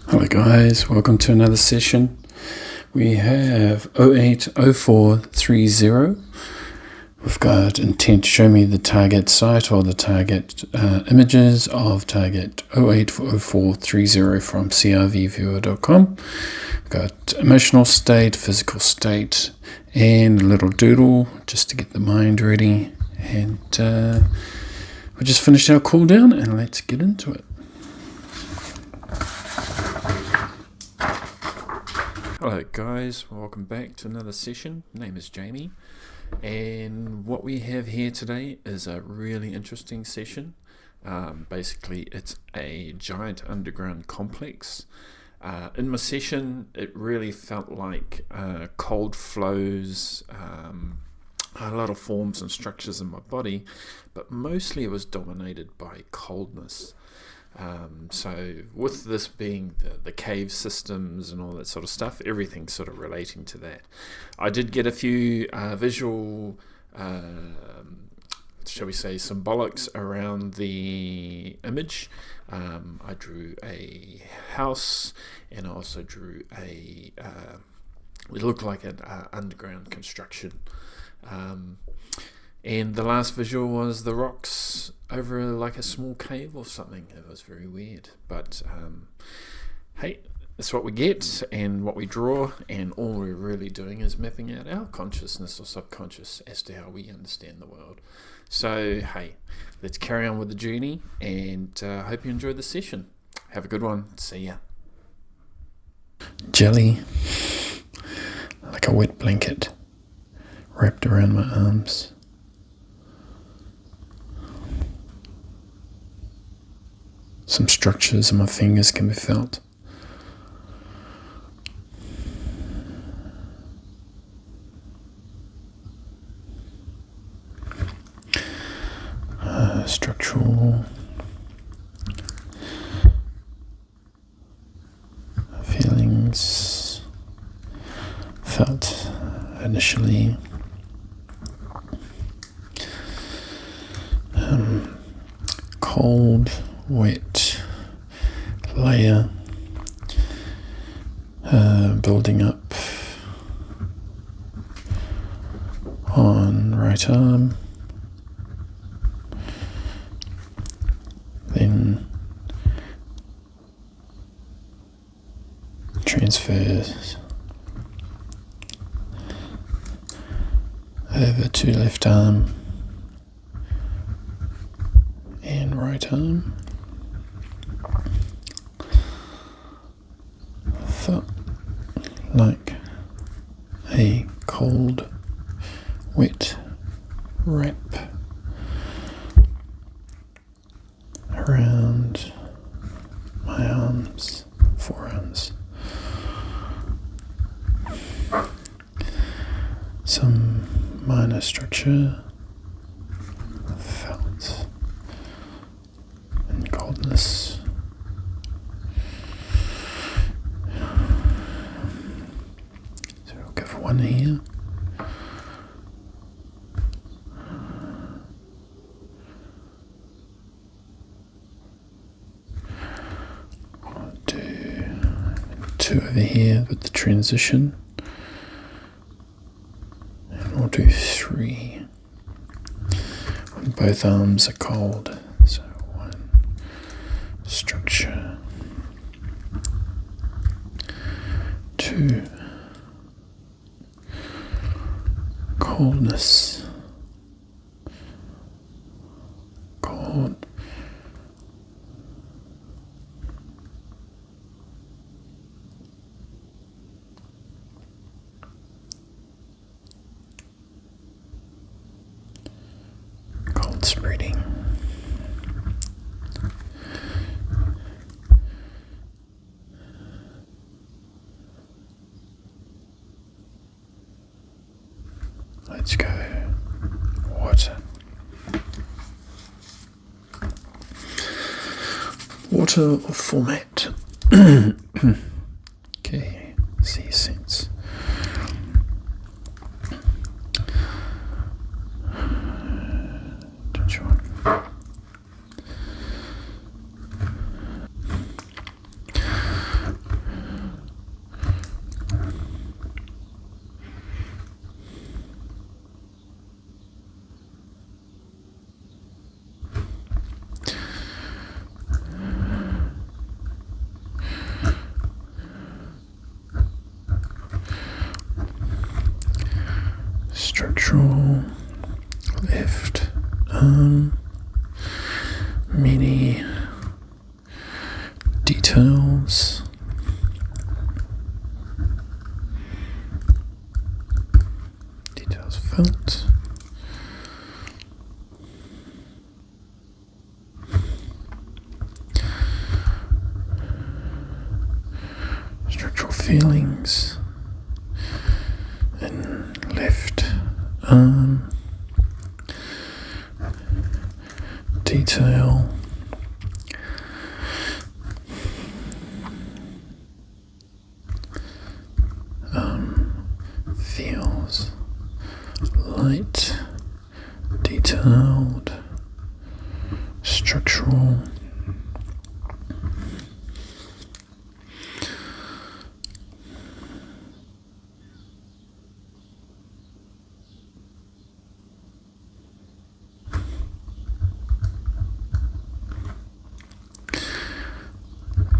Hello guys, welcome to another session. We have 080430. We've got intent to show me the target site or the target images of target 080430 from crvviewer.com. We've got emotional state, physical state, and a little doodle just to get the mind ready. And we just finished our cool down and let's get into it. Hello guys, welcome back to another session. My name is Jamie, and what we have here today is a really interesting session. Basically it's a giant underground complex. In my session it really felt like cold flows, a lot of forms and structures in my body, but mostly it was dominated by coldness. So with this being the cave systems and all that sort of stuff, everything's sort of relating to that. I did get a few visual, shall we say, symbolics around the image. I drew a house, and I also drew it looked like an underground construction. And the last visual was the rocks over like a small cave or something. It was very weird, but hey, that's what we get and what we draw, and all we're really doing is mapping out our consciousness or subconscious as to how we understand the world. So hey, let's carry on with the journey, and hope you enjoyed the session. Have a good one. See ya. Jelly, like a wet blanket wrapped around my arms. Some structures in my fingers can be felt. Structural feelings felt initially. Cold, wet layer building up on right arm, then transfers over to left arm and right arm. Felt like a cold, wet wrap around my arms, forearms. Some minor structure felt in coldness. One here. I'll do two over here with the transition, and we'll do three when both arms are cold. So one structure, two coldness, cold, cold spreading, let's go. Water or format. Okay, see sense. Don't you want? structural, left arm, many details, felt, structural feelings, and left arm, detail, feels light, detailed, structural,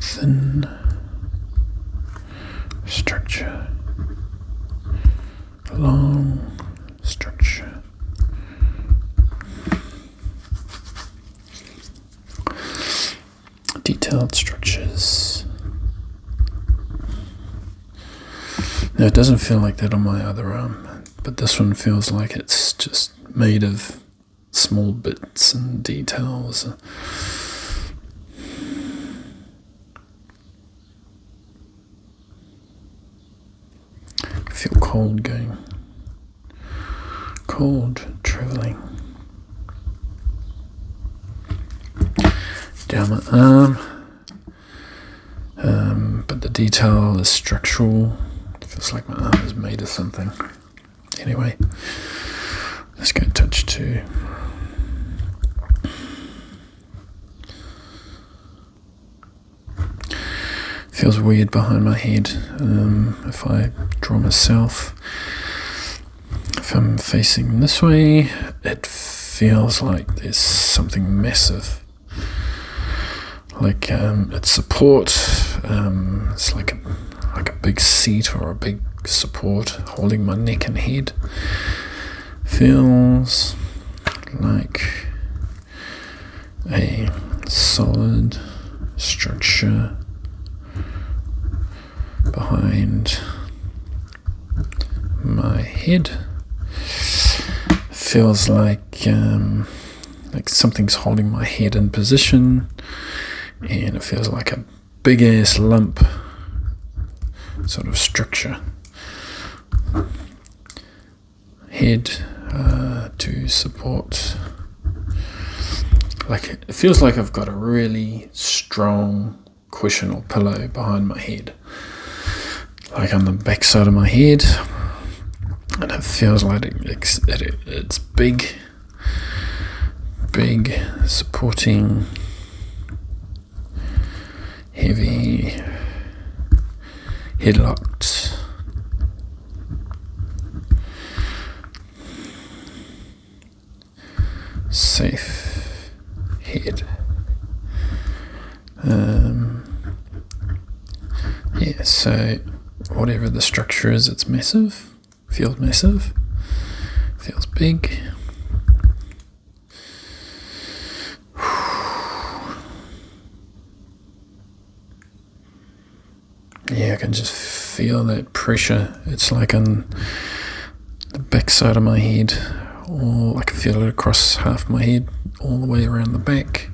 thin, structure, long, structure, detailed structures. Now it doesn't feel like that on my other arm, but this one feels like it's just made of small bits and details. I feel cold going. Cold travelling down my arm, but the detail is structural. It feels like my arm is made of something. Anyway, let's go touch 2. Feels weird behind my head. If I draw myself, if I'm facing this way, it feels like there's something massive. Like it's support. It's like a big seat or a big support holding my neck and head. Feels like a solid structure behind my head. Feels like something's holding my head in position, and it feels like a big ass lump sort of structure. Head to support. Like it feels like I've got a really strong cushion or pillow behind my head, like on the back side of my head, and it feels like it's big, supporting, heavy, headlocked. Safe head. Yeah, so whatever the structure is, it's massive, feels big. Yeah, I can just feel that pressure. It's like on the back side of my head, or I can feel it across half my head, all the way around the back.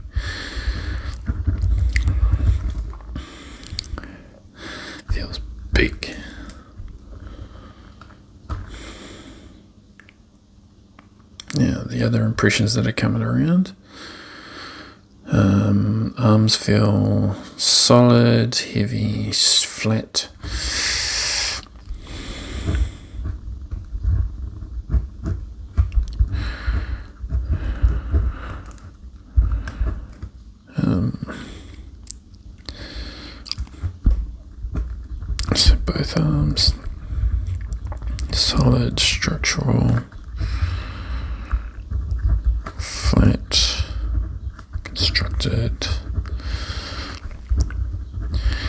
Feels big. Yeah, the other impressions that are coming around. Arms feel solid, heavy, flat. So both arms, solid, structural, flat, constructed.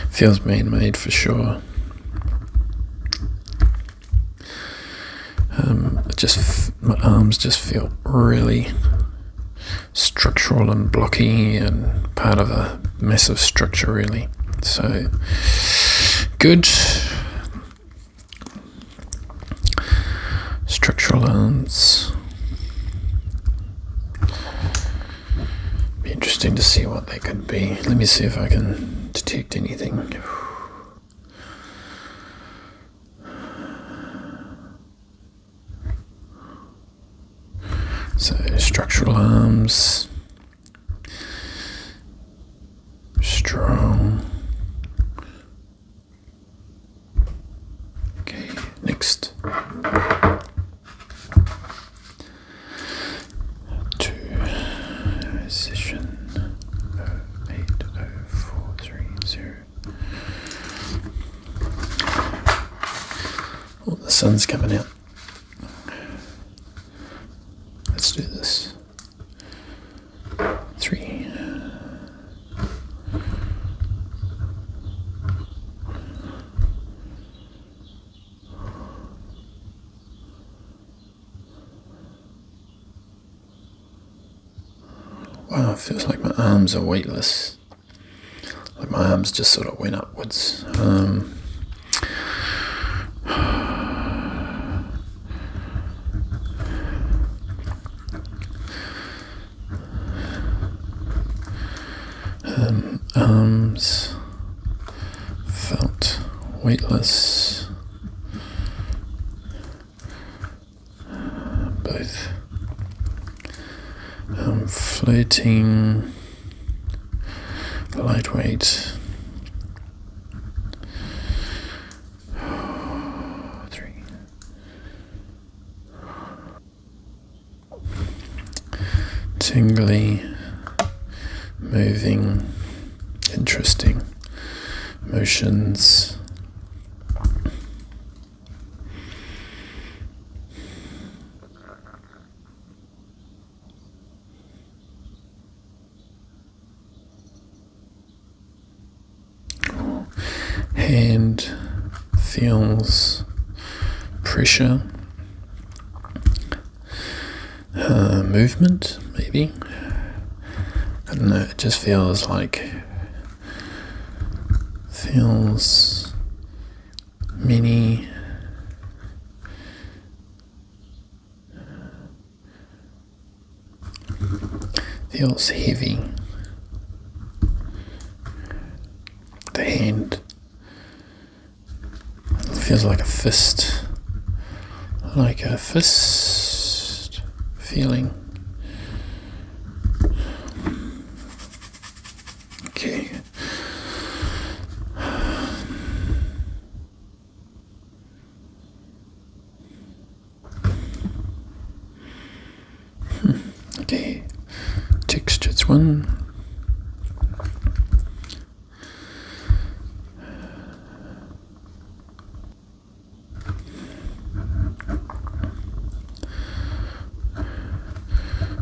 Feels man-made for sure. my arms just feel really structural and blocky and part of a massive structure really. So good. Structural arms. Be interesting to see what they could be. Let me see if I can detect anything. So structural arms, strong. Okay, next. 2 session 080430. Oh, the sun's coming out. Let's do this. 3. Wow, it feels like my arms are weightless. Like my arms just sort of went upwards. Arms felt weightless, both floating, lightweight. 3. Tingly, moving, interesting motions. Hand feels pressure, movement maybe. I don't know, it just feels many feels heavy. The hand feels like a fist feeling. Okay. Okay. Textures 1.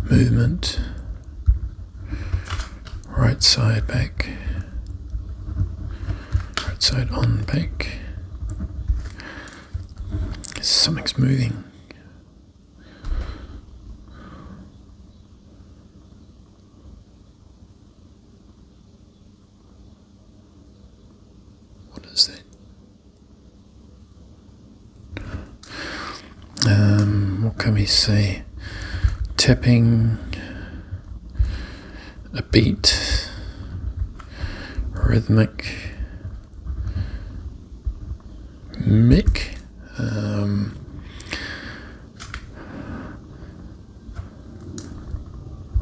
Movement, right side back, right side on back. Something's moving. What is that? What can we say? Tapping, a beat, rhythmic, mic,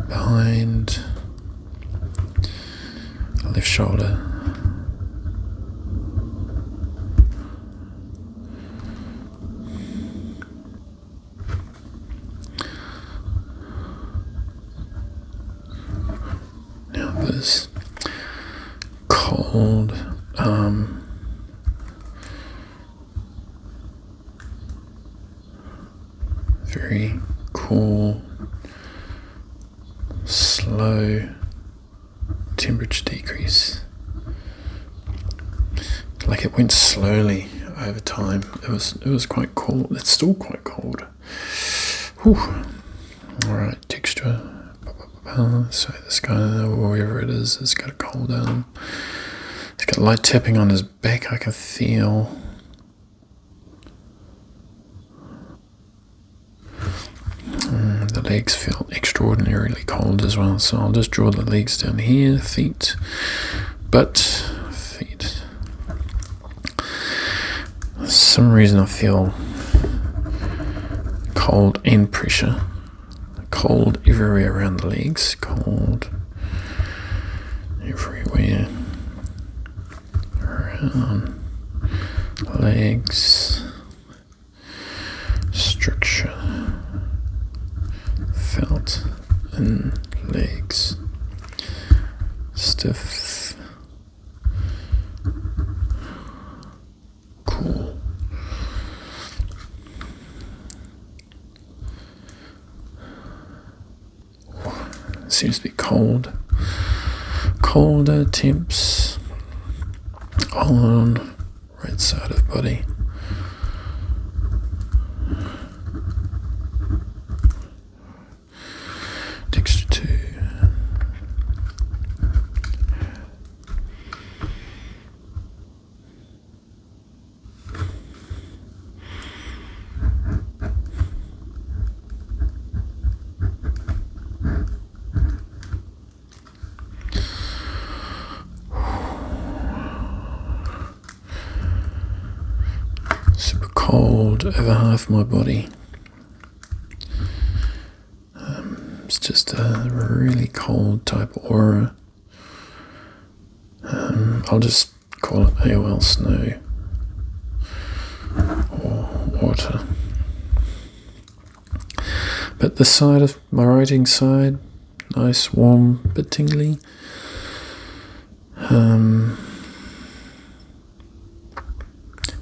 behind, left shoulder. This cold, very cool, slow temperature decrease. Like it went slowly over time. It was quite cold. It's still quite cold. Whew. Alright, texture. So this guy, wherever it is, has got a cold arm. He's got light tapping on his back, I can feel. The legs feel extraordinarily cold as well, so I'll just draw the legs down here, feet, butt, feet. For some reason I feel cold and pressure. Cold everywhere around the legs, cold everywhere around legs, structure. Felt in legs, stiff, cool. Seems to be cold. Colder temps on right side of body. Texture 2. Super cold over half my body. It's just a really cold type aura. I'll just call it AOL snow or water. But the side of my writing side, nice, warm, bit tingly.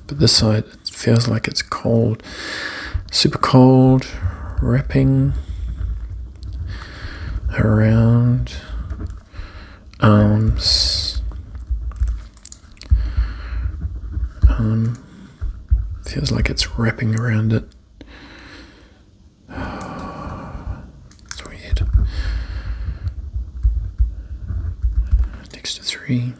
But this side, it feels like it's cold, super cold, wrapping around arms. Feels like it's wrapping around it. It's weird. Texture 3.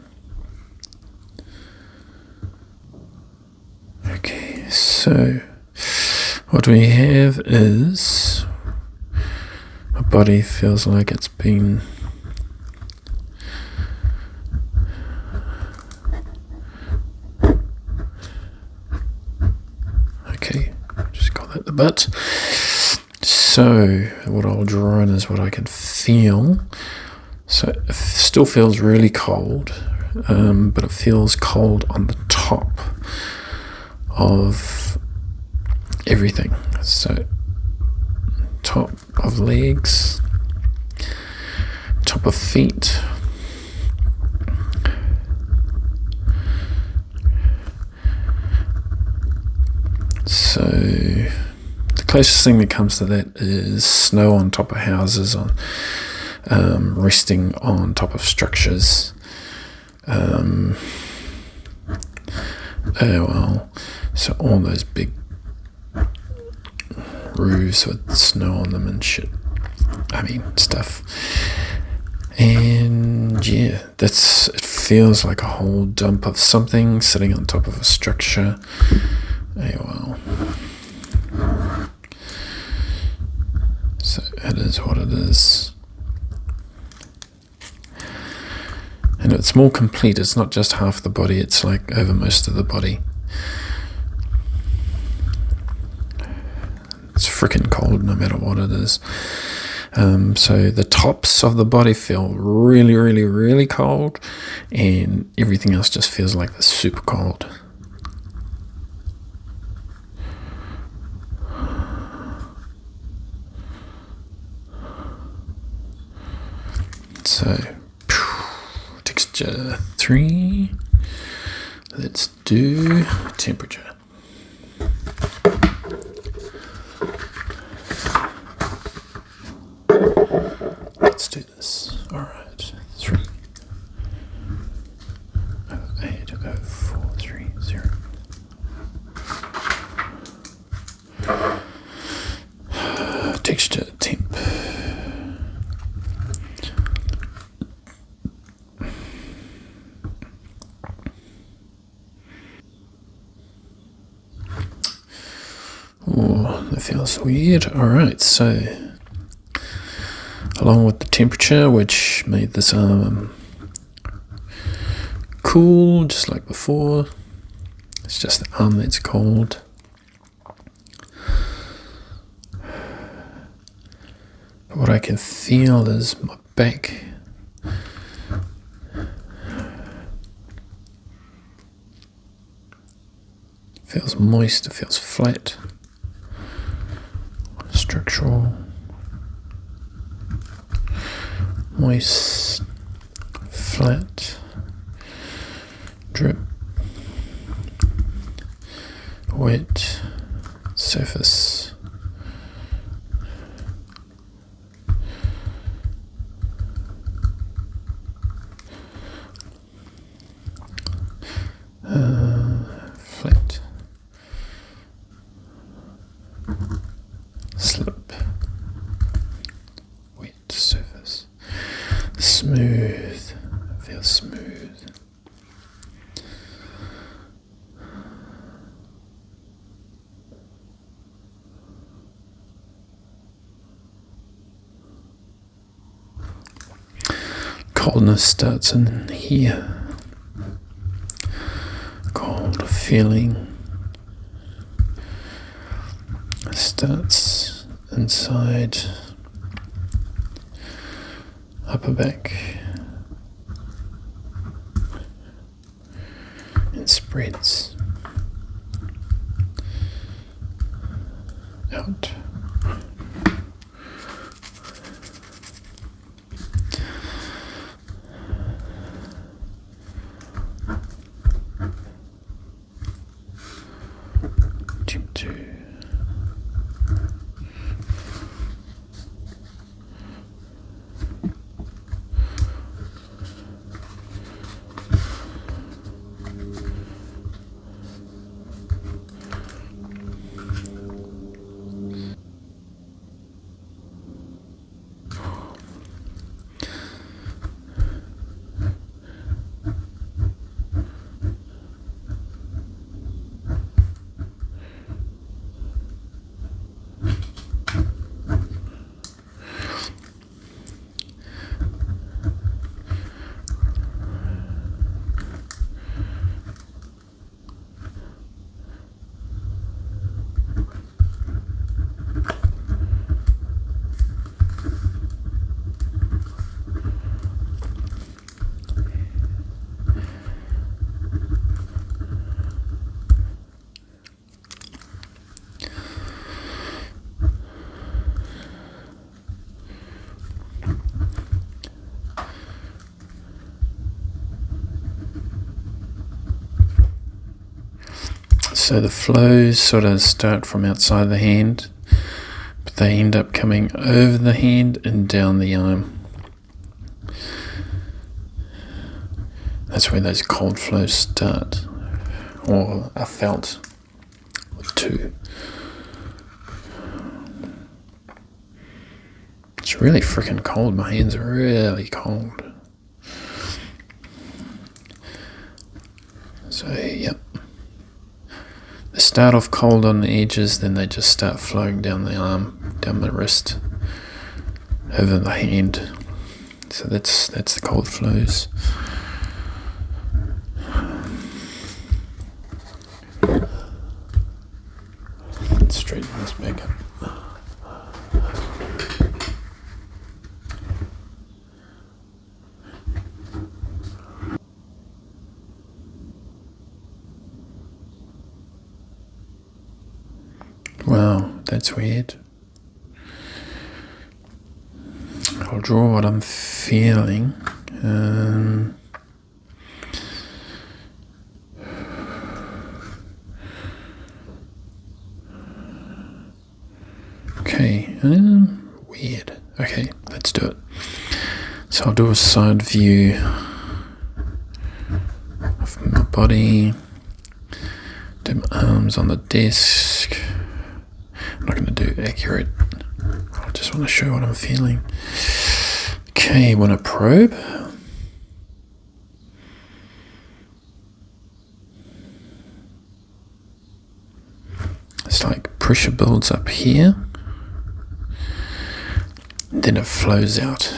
Okay, so what we have is my body feels like it's been just call that the butt. So what I'll draw in is what I can feel. So it still feels really cold, but it feels cold on the top of everything. So top of legs, top of feet, so the closest thing that comes to that is snow on top of houses, on resting on top of structures. So all those big roofs with snow on them and shit. Stuff. And yeah, it feels like a whole dump of something sitting on top of a structure. So it is what it is. And it's more complete. It's not just half the body, it's like over most of the body. It's freaking cold no matter what it is. So the tops of the body feel really, really, really cold, and everything else just feels like it's super cold. So texture 3. Let's do temperature. Let's do this. All right. 3 08 0430. that feels weird. Alright, so along with the temperature, which made this arm cool, just like before, it's just the arm that's cold. But what I can feel is my back feels moist, it feels flat, structural, moist, flat, drip, wet, surface, flat, slip, wet surface, smooth, feels smooth. Coldness starts in here. Cold feeling starts inside upper back and spreads out. So the flows sort of start from outside the hand, but they end up coming over the hand and down the arm. That's where those cold flows start, or are felt with two. It's really freaking cold. My hands are really cold. So, yep. They start off cold on the edges, then they just start flowing down the arm, down the wrist, over the hand. So that's the cold flows. Let's straighten this back up. Wow, that's weird. I'll draw what I'm feeling. Okay, weird. Okay, let's do it. So I'll do a side view of my body. Do my arms on the desk. I'm not going to do accurate. I just want to show what I'm feeling. Okay, want to probe. It's like pressure builds up here, then it flows out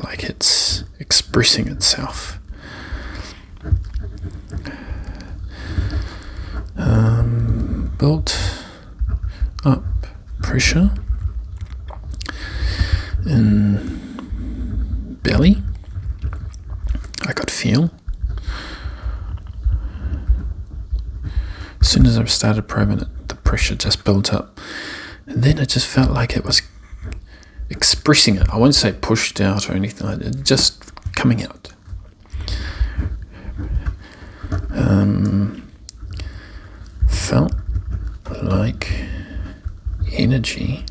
like it's expressing itself. Built up pressure in belly, I could feel. As soon as I started probing it, the pressure just built up, and then it just felt like it was expressing it. I won't say pushed out or anything like that, just coming out. Felt like energy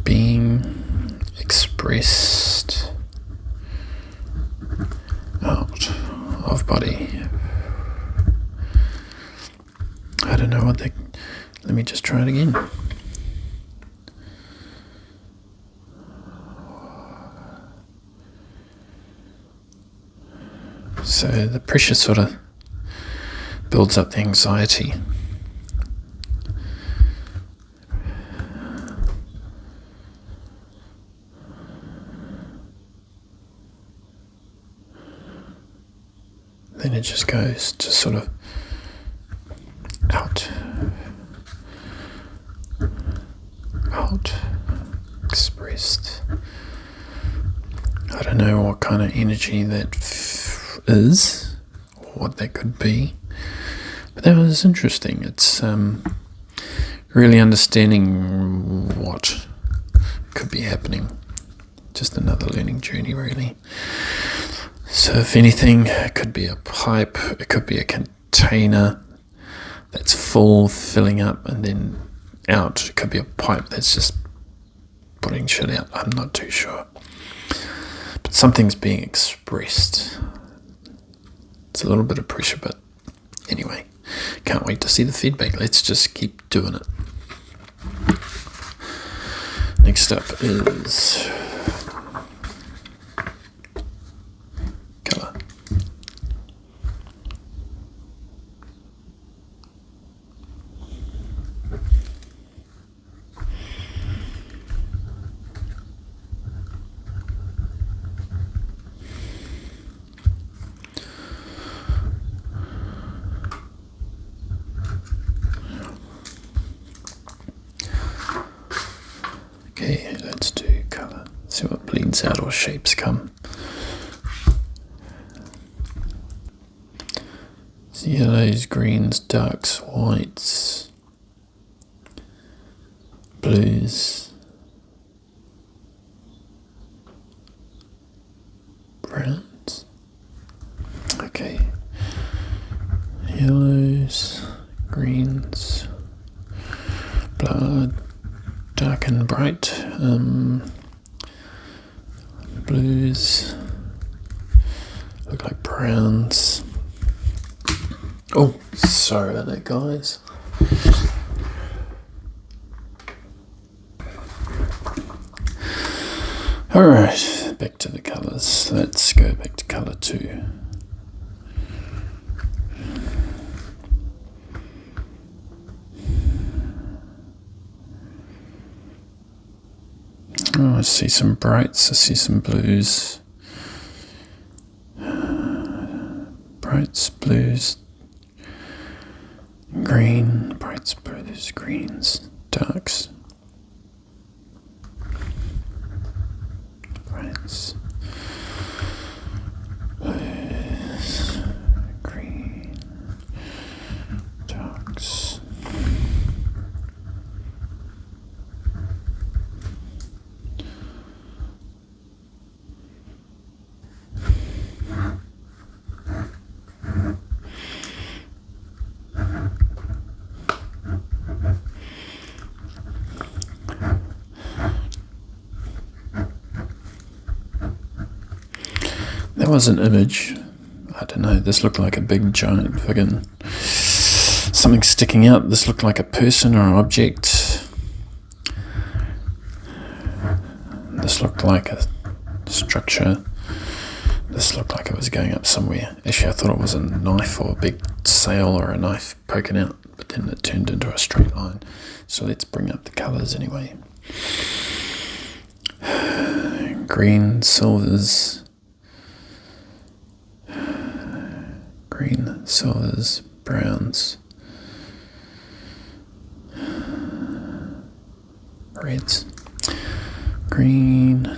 being expressed out of body. I don't know what they... Let me just try it again. So the pressure sort of builds up the anxiety. Then it just goes to sort of out, expressed. I don't know what kind of energy that is, or what that could be, but that was interesting. It's really understanding what could be happening. Just another learning journey, really. So if anything, it could be a pipe, it could be a container that's full, filling up, and then out. It could be a pipe that's just putting shit out. I'm not too sure. But something's being expressed. It's a little bit of pressure, but anyway, can't wait to see the feedback. Let's just keep doing it. Next up is colour. Okay, let's do colour. See what bleeds out or shapes come. So yellows, greens, darks, whites, blues, browns. Okay. Yellows, greens, blood, dark and bright, blues, look like browns. Oh, sorry about that, guys. Alright, back to the colours. Let's go back to colour 2. Oh, I see some brights, I see some blues. Brights, blues, green, brights, blues, greens, darks. Brights, blues, green, darks. That was an image. I don't know, this looked like a big giant friggin' something sticking out. This looked like a person or an object. This looked like a structure. This looked like it was going up somewhere. Actually, I thought it was a knife or a big sail or a knife poking out, but then it turned into a straight line. So let's bring up the colours anyway. Green, silvers, browns, reds, green,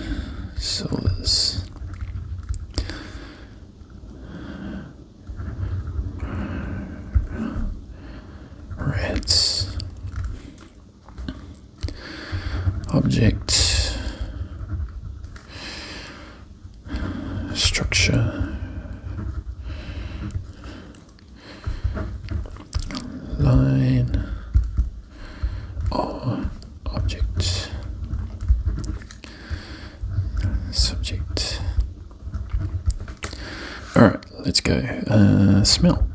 silvers, reds, object, structure, line, or object, subject. Alright, let's go. Smell.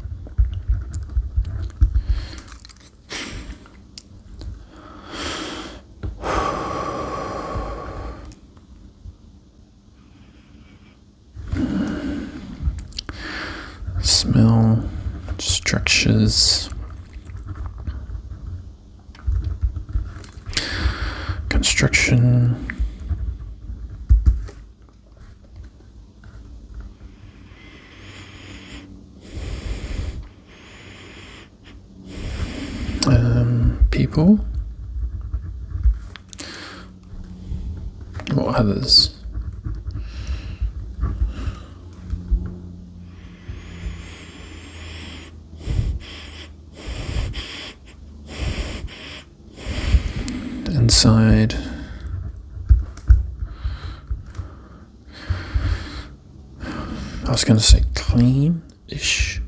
Smell, structures, construction, people, or others. Inside, I was going to say clean-ish.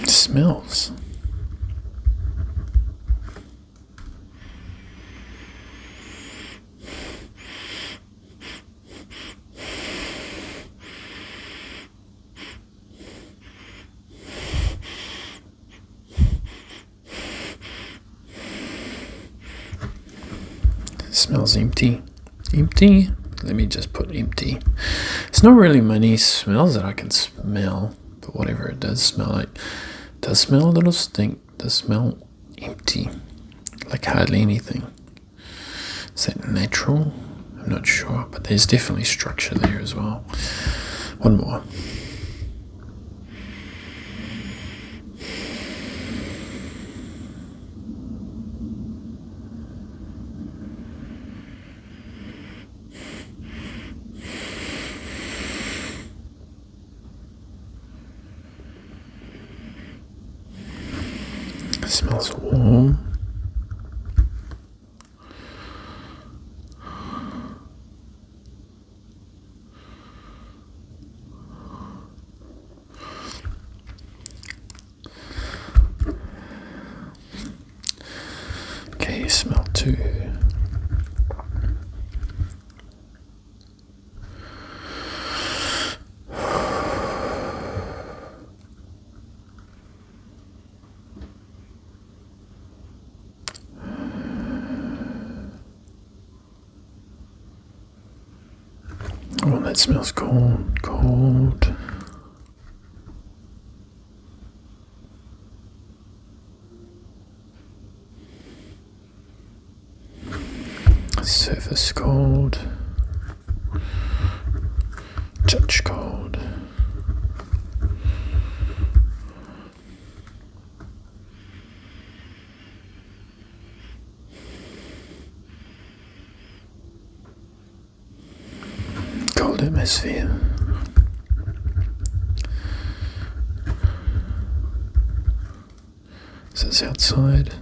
Smells. Smells empty. Empty? Let me just put empty. It's not really many smells that I can smell, but whatever it does smell like. It does smell a little stink. It does smell empty. Like hardly anything. Is that natural? I'm not sure, but there's definitely structure there as well. One more. It smells warm. Okay, smell 2. Oh, that smells cold. Cold. Surface cold. Touch cold. Cold atmosphere. Is this outside?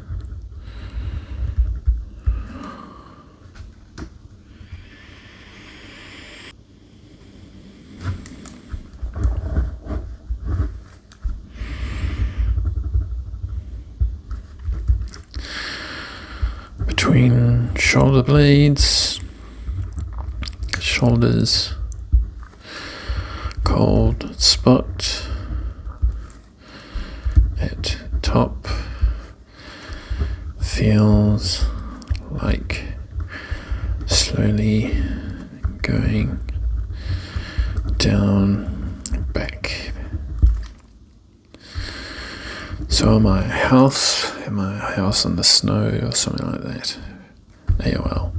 Between shoulder blades, shoulders, cold spot at top feels like slowly going down back. So am I a house? Am I a house in the snow or something like that? AOL.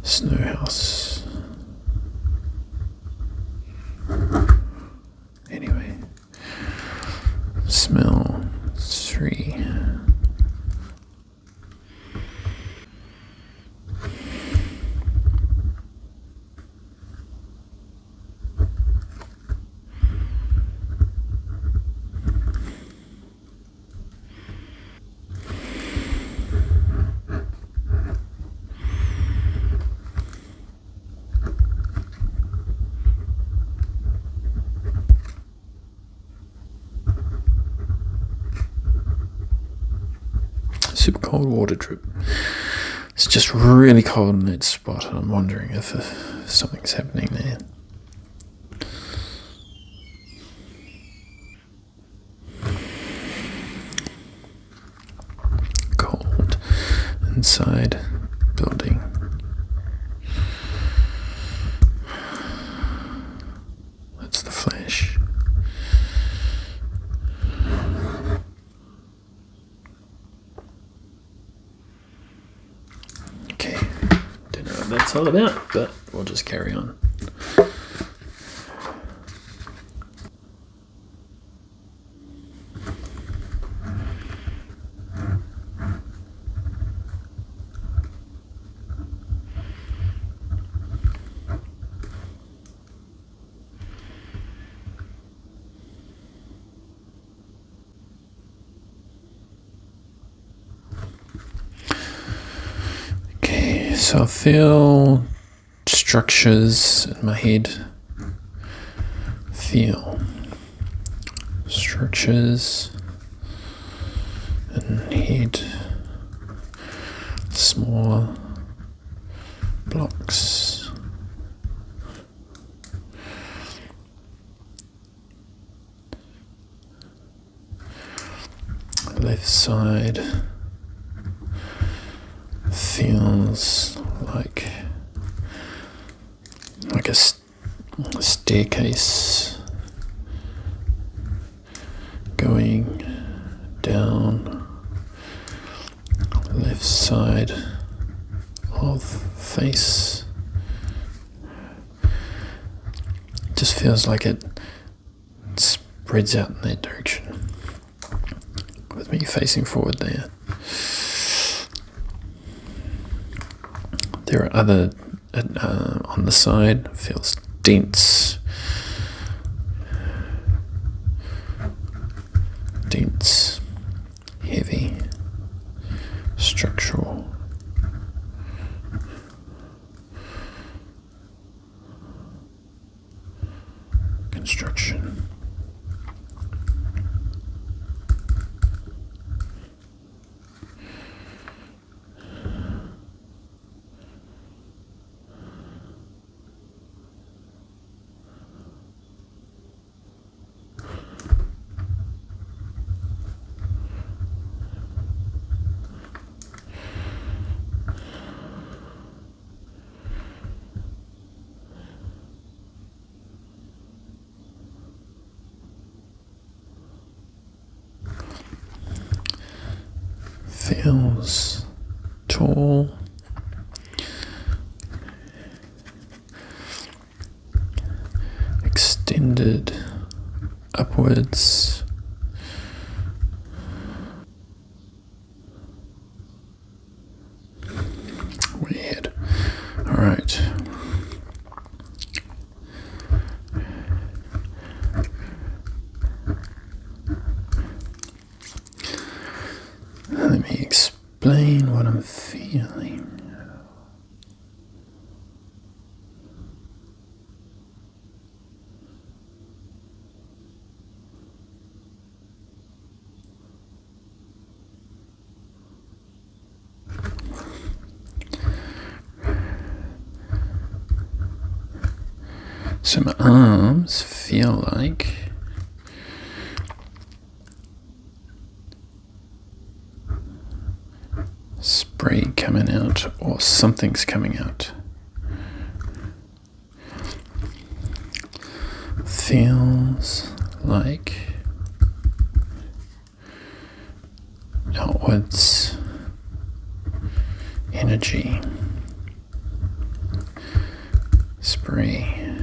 Snow house. Anyway. Smell 3. Super cold water drip. It's just really cold in that spot, and I'm wondering if something's happening there. Cold inside building. That's the flash. That's all about, but we'll just carry on. Okay, so I feel structures in my head. Feel structures in head. Small blocks. Left side feels like a staircase going down left side of face. Just feels like it spreads out in that direction with me facing forward there. There are other on the side. Feels dense, heavy, structural. Construction. Feels tall, extended upwards, weird. All right. Let me explain what I'm feeling. So my arms feel like coming out, or something's coming out. Feels like outwards energy. Spray.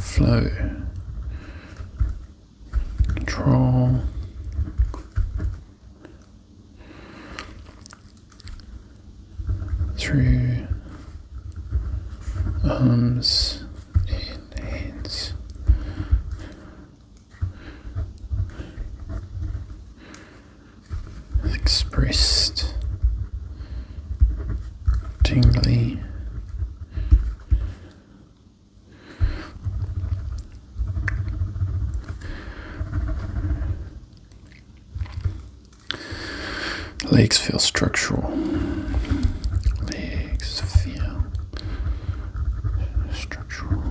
Flow. Control. Through arms and hands. Expressed, tingly, legs feel structural. Legs feel structural.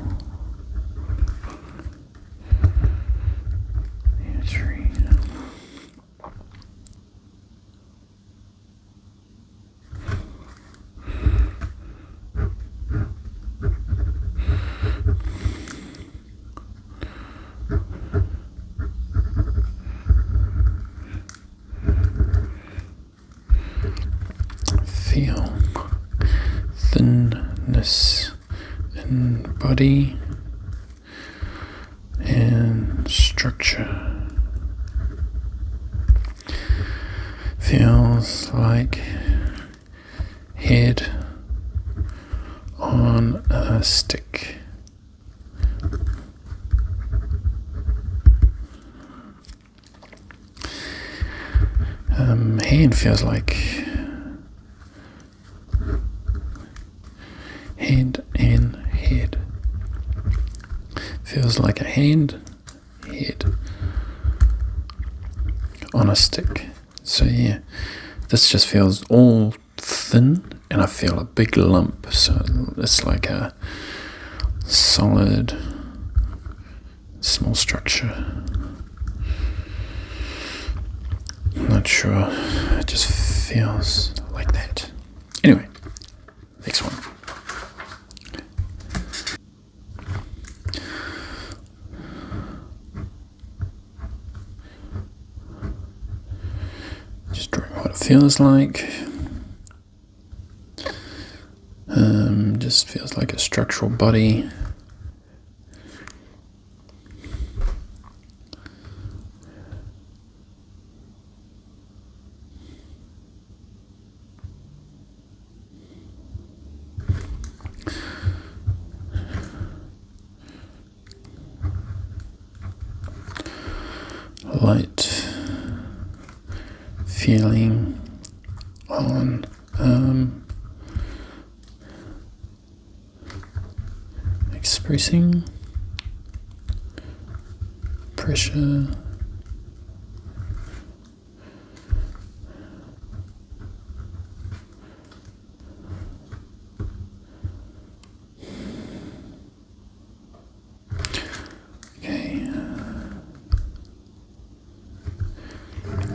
Feel thinness in body and structure. Feels like head on a stick. Hand feels like hand and head. Feels like a hand, head on a stick. So yeah, this just feels all thin, and I feel a big lump. So it's like a solid, small structure. I'm not sure. It just feels like that. Anyway, next one. Just drawing what it feels like. Just feels like a structural body. Light feeling on expressing pressure,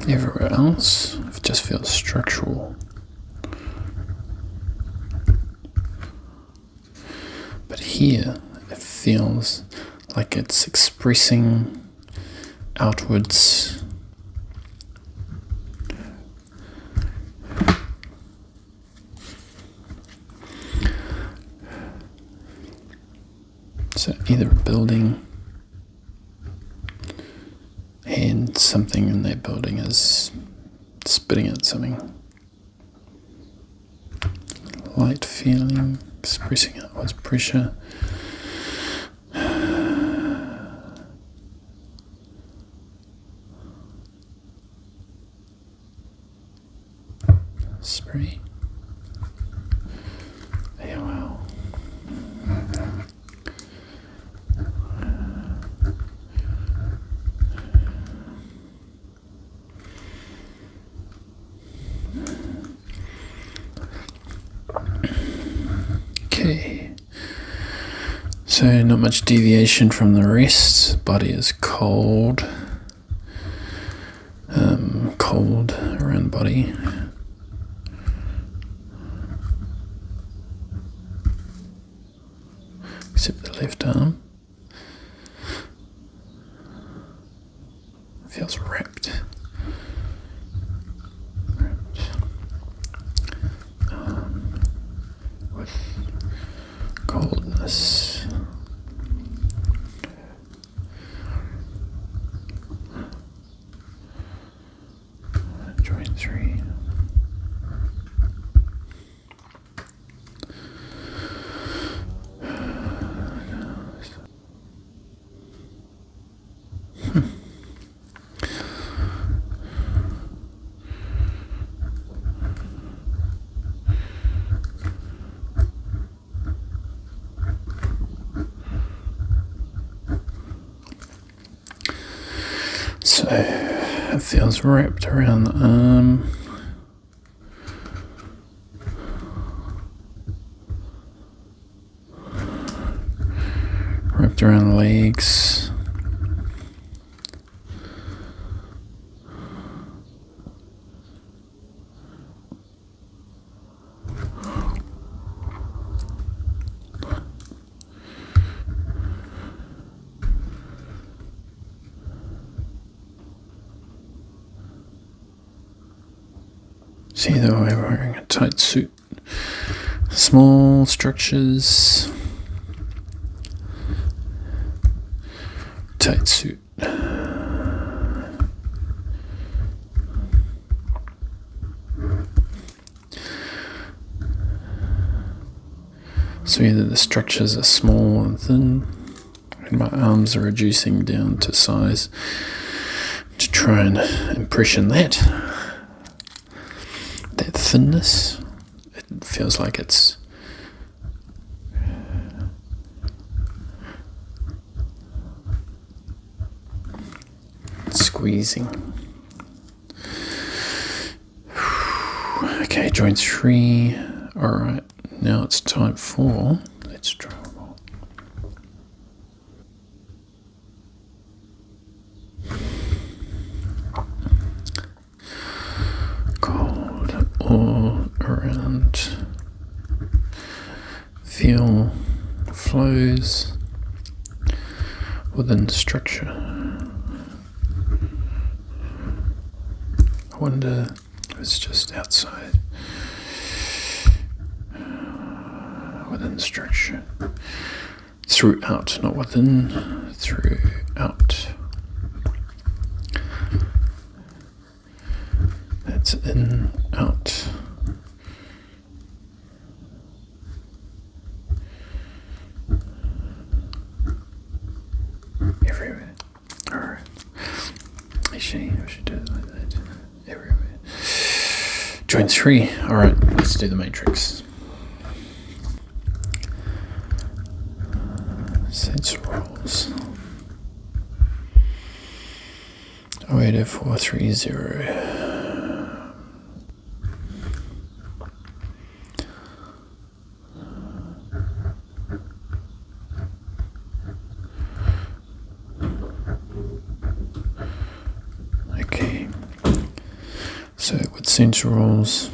everywhere else it just feels structural. But here it feels like it's expressing outwards. So either a building and something in that building is spitting out something. Light feeling, expressing outwards pressure. Spray. Yeah, wow. Okay, so not much deviation from the rest. Body is cold, cold around body. body. Except the left arm. Feels wrapped. With coldness. Joint 3. So it feels wrapped around the arm. Wrapped around the legs. See, though, we're wearing a tight suit. Small structures. Tight suit. So either the structures are small and thin, and my arms are reducing down to size to try and impression that thinness. It feels like it's squeezing. Okay, joint 3. Alright, now it's type 4. Let's try more. Cold all around. Feel flows within the structure. I wonder if it's just outside, within the structure. Throughout, not within, throughout. That's in, out. Everywhere. Alright. Actually, I should do it like that. Everywhere. Joint 3. Alright, let's do the matrix. Sensorals. 080430. Okay. So with Sensorals,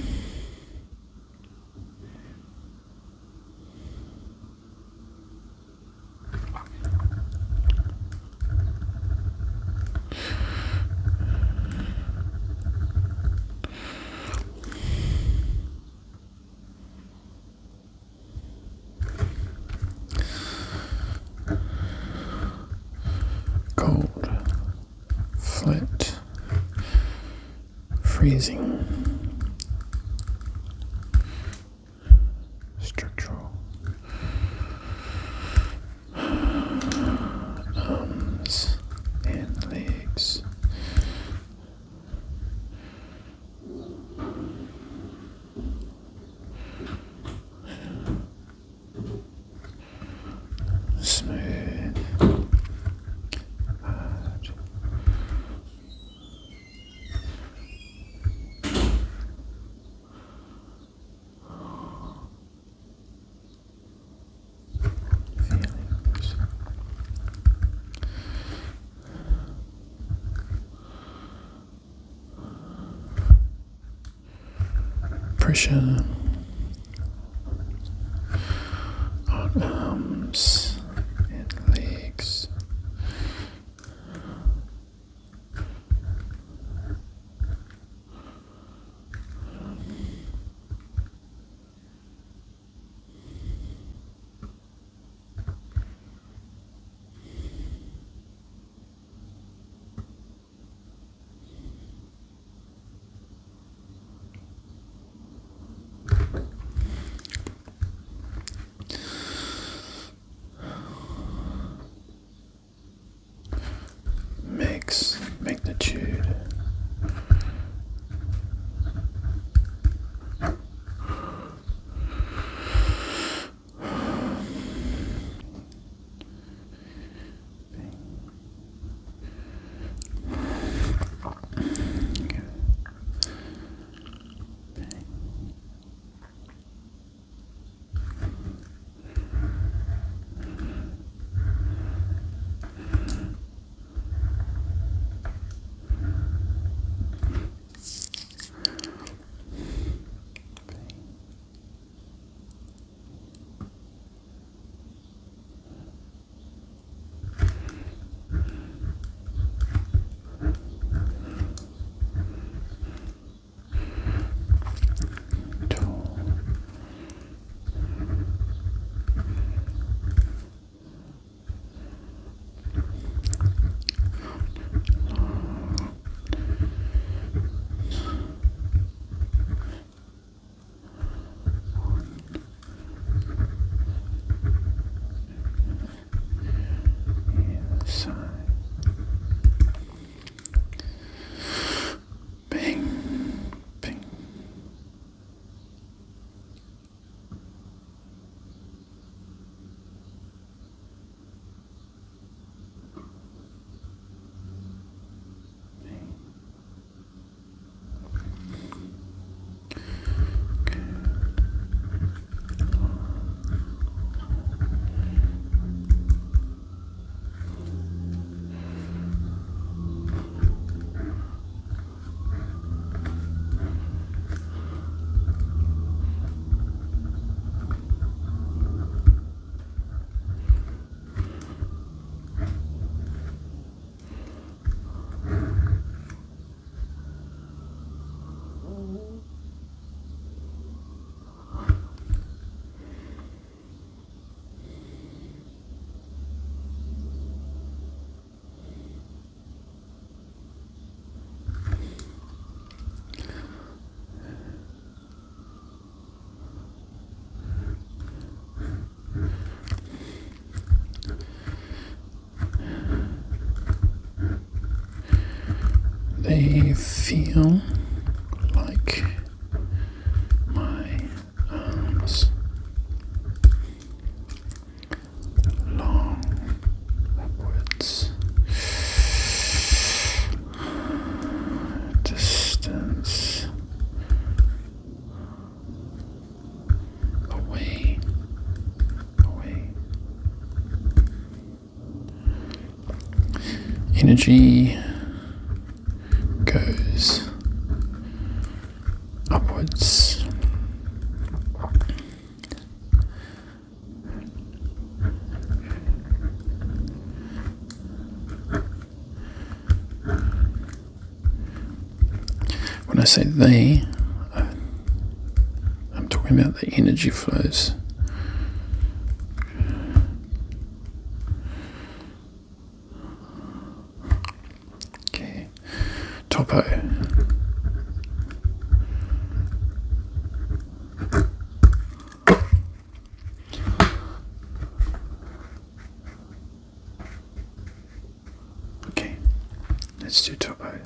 cold, flat, freezing, structural, arms and legs, smooth, hard, pressure on arms and legs. Magnitude. They feel like my arms long upwards, distance away. Energy goes upwards. When I say they, I'm talking about the energy flows. Okay, topo. Okay, let's do topo.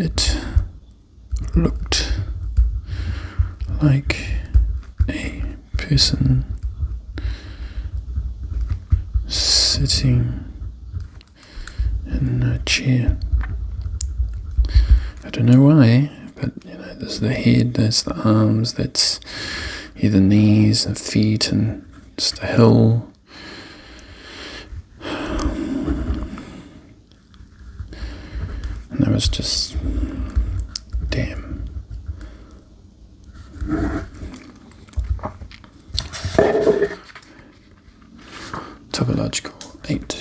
it looked like a person sitting in a chair. I don't know why, but there's the head, there's the arms, that's here the knees and feet, and just the hill. And that was just damn. Topological 8.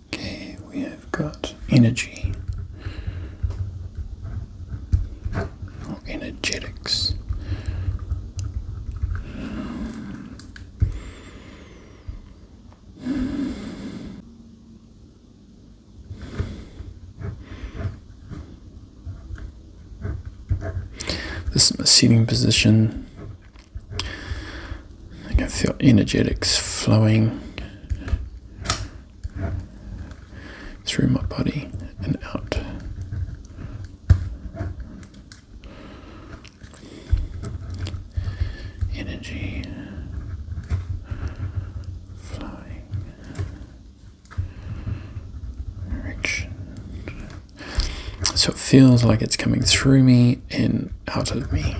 Okay, we have got energy or energetics. This is my seating position. I can feel energetics flowing through my body and out. Energy flowing. Direction. So it feels like it's coming through me and out of me.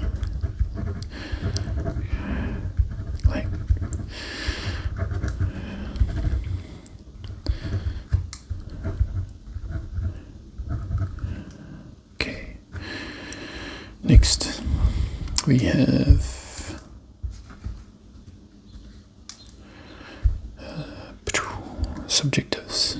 Okay. Next, we have subjectives.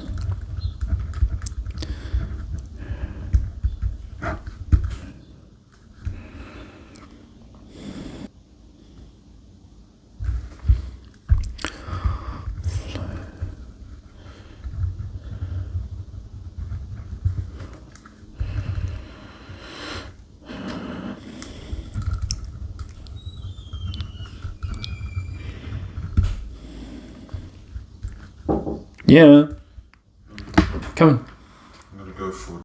Yeah. Come on. I'm gonna go for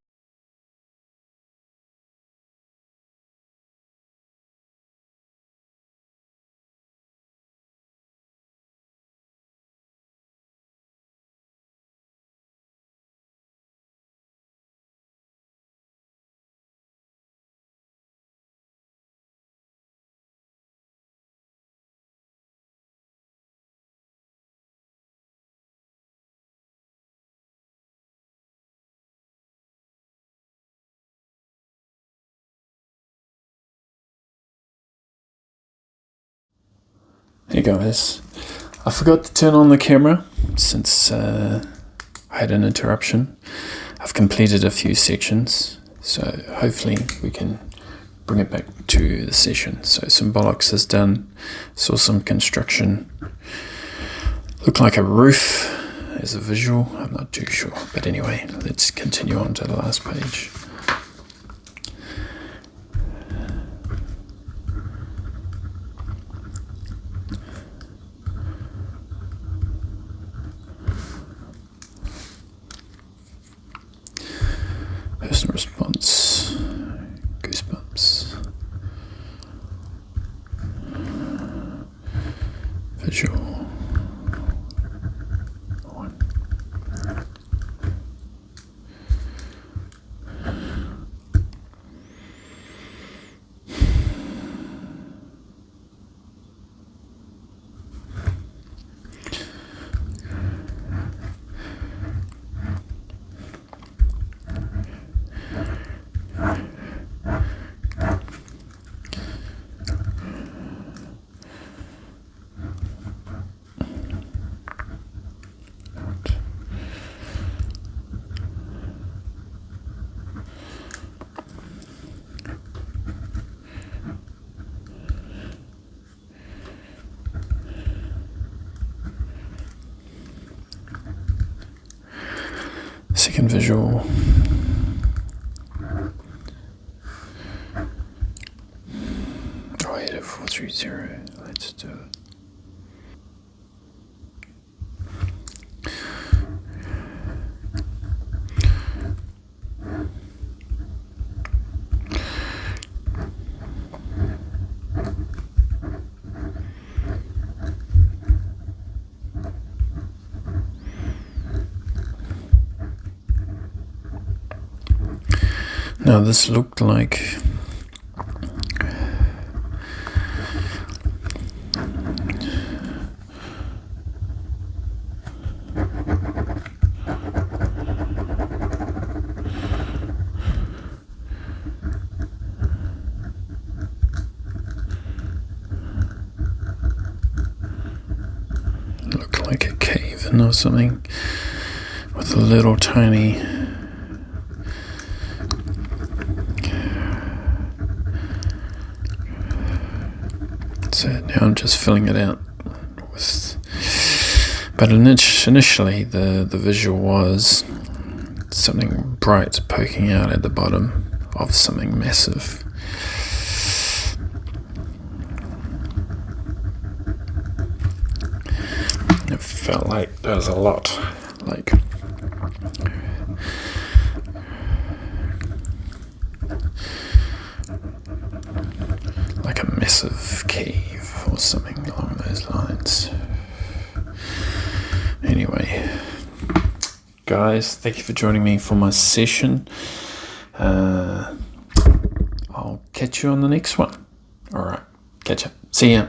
Hey guys, I forgot to turn on the camera since I had an interruption. I've completed a few sections, so hopefully we can bring it back to the session. So Symbolics is done, saw some construction. Looked like a roof as a visual, I'm not too sure. But anyway, let's continue on to the last page. Personal response, goosebumps, visual, one. Second visual. Oh, 80430. to do it. Now this looked like a cave-in or something with a little tiny so now I'm just filling it out with, but initially the visual was something bright poking out at the bottom of something massive. It felt like there was a lot, like a massive cave or something along those lines. Anyway, guys, thank you for joining me for my session. I'll catch you on the next one. Alright, catch up. See ya.